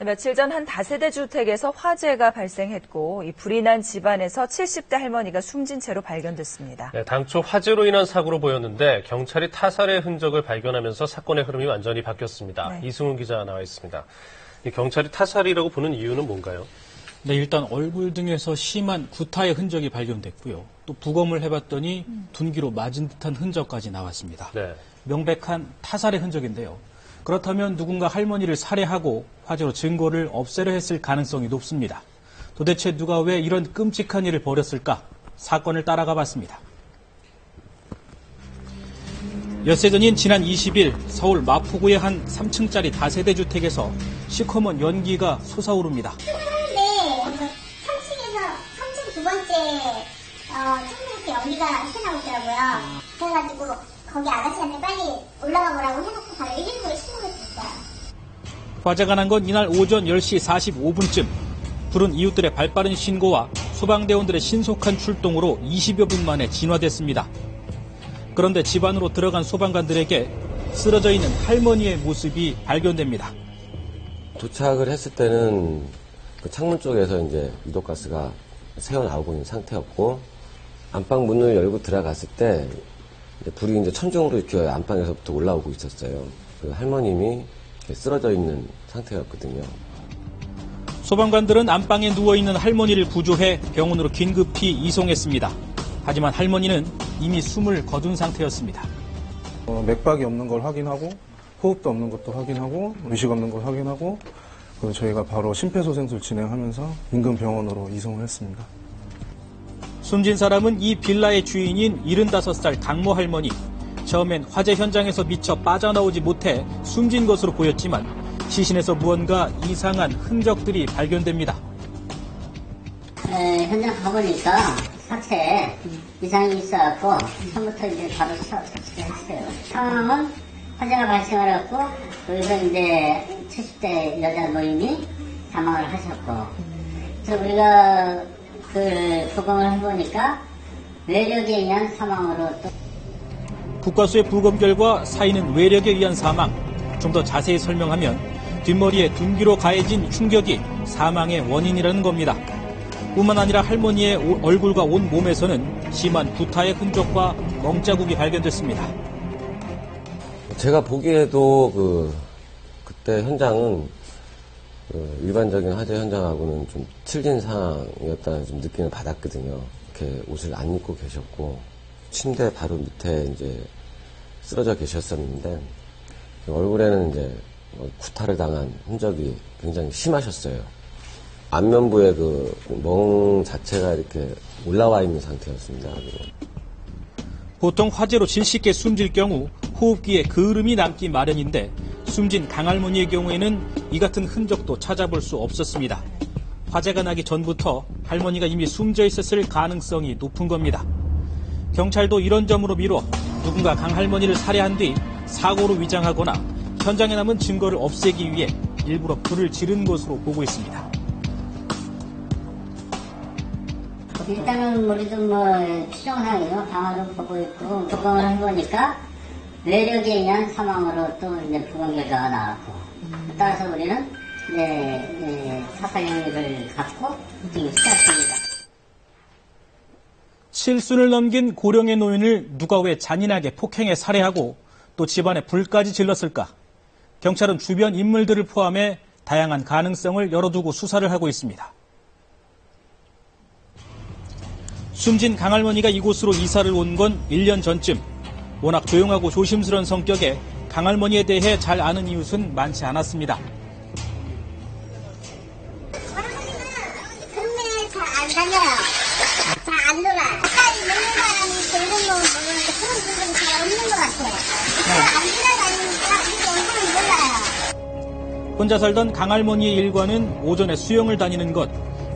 며칠 전 한 다세대 주택에서 화재가 발생했고 이 불이 난 집안에서 70대 할머니가 숨진 채로 발견됐습니다. 네, 당초 화재로 인한 사고로 보였는데 경찰이 타살의 흔적을 발견하면서 사건의 흐름이 완전히 바뀌었습니다. 네. 이승훈 기자 나와 있습니다. 경찰이 타살이라고 보는 이유는 뭔가요? 네, 일단 얼굴 등에서 심한 구타의 흔적이 발견됐고요. 또 부검을 해봤더니 둔기로 맞은 듯한 흔적까지 나왔습니다. 네. 명백한 타살의 흔적인데요. 그렇다면 누군가 할머니를 살해하고 화재로 증거를 없애려 했을 가능성이 높습니다. 도대체 누가 왜 이런 끔찍한 일을 벌였을까? 사건을 따라가 봤습니다. 엿새 전인 지난 20일 서울 마포구의 한 3층짜리 다세대 주택에서 시커먼 연기가 솟아오릅니다. 3층 두 번째 창문부터 연기가 새나오고 있더라고요. 그래가지고 거기 아가씨한테 빨리 올라가 보라고 해놓고 바로 119에 신고했었어요. 화재가 난 건 이날 오전 10시 45분쯤. 불은 이웃들의 발빠른 신고와 소방대원들의 신속한 출동으로 20여 분 만에 진화됐습니다. 그런데 집 안으로 들어간 소방관들에게 쓰러져 있는 할머니의 모습이 발견됩니다. 도착을 했을 때는 그 창문 쪽에서 이제 유독가스가 새어나오고 있는 상태였고, 안방 문을 열고 들어갔을 때 불이 이제 천정으로 이렇게 안방에서부터 올라오고 있었어요. 그 할머님이 이렇게 쓰러져 있는 상태였거든요. 소방관들은 안방에 누워있는 할머니를 구조해 병원으로 긴급히 이송했습니다. 하지만 할머니는 이미 숨을 거둔 상태였습니다. 맥박이 없는 걸 확인하고 호흡도 없는 것도 확인하고 의식 없는 걸 확인하고 저희가 바로 심폐소생술 진행하면서 인근 병원으로 이송을 했습니다. 숨진 사람은 이 빌라의 주인인 75살 강모 할머니. 처음엔 화재 현장에서 미처 빠져나오지 못해 숨진 것으로 보였지만 시신에서 무언가 이상한 흔적들이 발견됩니다. 현장 가보니까 사체에 이상이 있어갖고 처음부터 이제 바로 처치를 했어요. 상황은 화재가 발생해갖고 여기서 이제 70대 여자 노인이 사망을 하셨고, 그래서 우리가 그 부검을 해보니까 외력에 의한 사망으로 또. 국과수의 부검 결과 사인은 외력에 의한 사망. 좀 더 자세히 설명하면 뒷머리에 둔기로 가해진 충격이 사망의 원인이라는 겁니다. 뿐만 아니라 할머니의 얼굴과 온 몸에서는 심한 구타의 흔적과 멍자국이 발견됐습니다. 제가 보기에도 그때 현장은 일반적인 화재 현장하고는 좀 틀린 상황이었다는 좀 느낌을 받았거든요. 이렇게 옷을 안 입고 계셨고 침대 바로 밑에 이제 쓰러져 계셨었는데 얼굴에는 이제 구타를 당한 흔적이 굉장히 심하셨어요. 안면부에 그 멍 자체가 이렇게 올라와 있는 상태였습니다. 보통 화재로 질식해 숨질 경우 호흡기에 그을음이 남기 마련인데 숨진 강할머니의 경우에는 이 같은 흔적도 찾아볼 수 없었습니다. 화재가 나기 전부터 할머니가 이미 숨져 있었을 가능성이 높은 겁니다. 경찰도 이런 점으로 미뤄 누군가 강할머니를 살해한 뒤 사고로 위장하거나 현장에 남은 증거를 없애기 위해 일부러 불을 지른 것으로 보고 있습니다. 일단은 우리도 추정상이요 방화로 보고 있고 부검을 해보니까 외력에 의한 사망으로 또 이제 부검 결과가 나왔고, 따라서 우리는 사살 용의를 갖고 지금 수사 중입니다. 칠순을 넘긴 고령의 노인을 누가 왜 잔인하게 폭행해 살해하고 또 집안에 불까지 질렀을까? 경찰은 주변 인물들을 포함해 다양한 가능성을 열어두고 수사를 하고 있습니다. 숨진 강할머니가 이곳으로 이사를 온 건 1년 전쯤. 워낙 조용하고 조심스러운 성격에 강할머니에 대해 잘 아는 이웃은 많지 않았습니다. 할머니는 동네에 잘 안 다녀요. 잘 안 놀아요. 가까이 있는 사람이 들는 거 모르는데 그런 분들은 잘 없는 것 같아요. 잘 안 지나다니니까 우리 얼굴은 몰라요. 혼자 살던 강할머니의 일과는 오전에 수영을 다니는 것,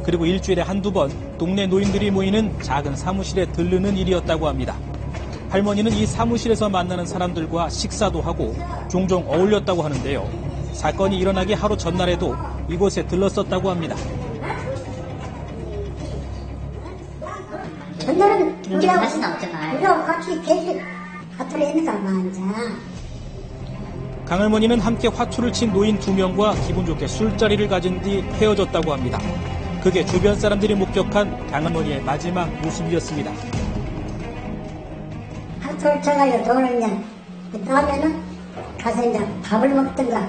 그리고 일주일에 한두 번 동네 노인들이 모이는 작은 사무실에 들르는 일이었다고 합니다. 할머니는 이 사무실에서 만나는 사람들과 식사도 하고 종종 어울렸다고 하는데요. 사건이 일어나기 하루 전날에도 이곳에 들렀었다고 합니다. 전날은 같이 나왔잖아요. 우리하고 같이 계속 같이 있는 사람 많자. 강할머니는 함께 화투를 친 노인 2명과 기분 좋게 술자리를 가진 뒤 헤어졌다고 합니다. 그게 주변 사람들이 목격한 강할머니의 마지막 모습이었습니다. 화투를 쳐가지고 돈을 이제 따면은 가서 이제 밥을 먹든가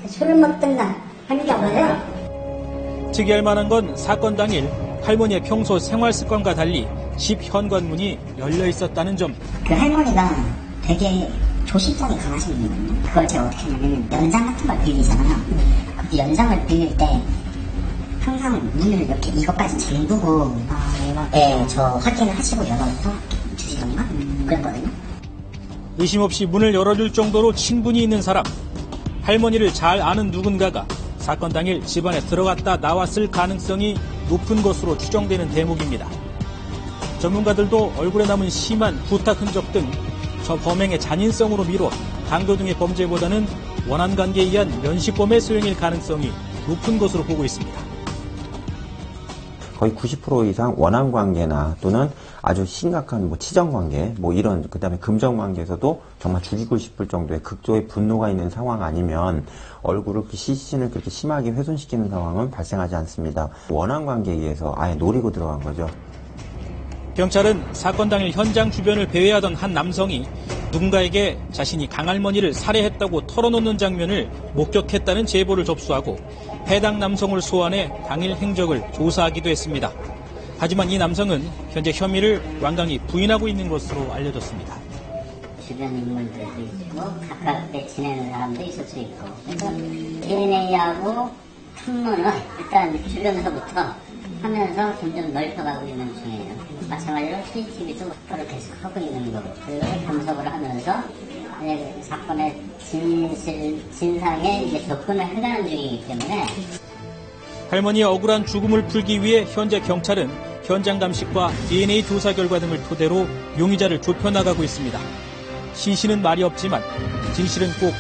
술을 먹든가 하니까 봐요. 특이할 만한 건 사건 당일 할머니의 평소 생활 습관과 달리 집 현관문이 열려 있었다는 점. 그 할머니가 되게 조심성이 강하신 분이거든요. 그걸 제가 어떻게 하냐면 연장 같은 걸 빌리잖아요. 그 연장을 빌릴 때 항상 문을 이렇게 이것까지 잠그고 저 확인을 하시고 열어서 주시던가 그랬거든요. 의심 없이 문을 열어줄 정도로 친분이 있는 사람. 할머니를 잘 아는 누군가가 사건 당일 집안에 들어갔다 나왔을 가능성이 높은 것으로 추정되는 대목입니다. 전문가들도 얼굴에 남은 심한 부탁 흔적 등 저 범행의 잔인성으로 미뤄 강도 등의 범죄보다는 원한관계에 의한 면식범의 소행일 가능성이 높은 것으로 보고 있습니다. 거의 90% 이상 원한관계나 또는 아주 심각한 치정관계, 이런, 그 다음에 금전관계에서도 정말 죽이고 싶을 정도의 극도의 분노가 있는 상황 아니면 얼굴을, 시신을 그렇게 심하게 훼손시키는 상황은 발생하지 않습니다. 원한관계에 의해서 아예 노리고 들어간 거죠. 경찰은 사건 당일 현장 주변을 배회하던 한 남성이 누군가에게 자신이 강할머니를 살해했다고 털어놓는 장면을 목격했다는 제보를 접수하고 해당 남성을 소환해 당일 행적을 조사하기도 했습니다. 하지만 이 남성은 현재 혐의를 완강히 부인하고 있는 것으로 알려졌습니다. 주변 인물들도 있고 가깝게 지내는 사람도 있을 수 있고 그래서 DNA하고 탐문을 일단 주변에서부터 하면서 점점 넓혀가고 있는 중이에요. 마찬가지로 CCTV도 확보를 계속 하고 있는 거고 그걸 분석을 하면서 사건의 진상에 이제 접근을 해가는 중이기 때문에 할머니의 억울한 죽음을 풀기 위해 현재 경찰은 현장 감식과 DNA 조사 결과 등을 토대로 용의자를 좁혀나가고 있습니다. 신씨는 말이 없지만 진실은 꼭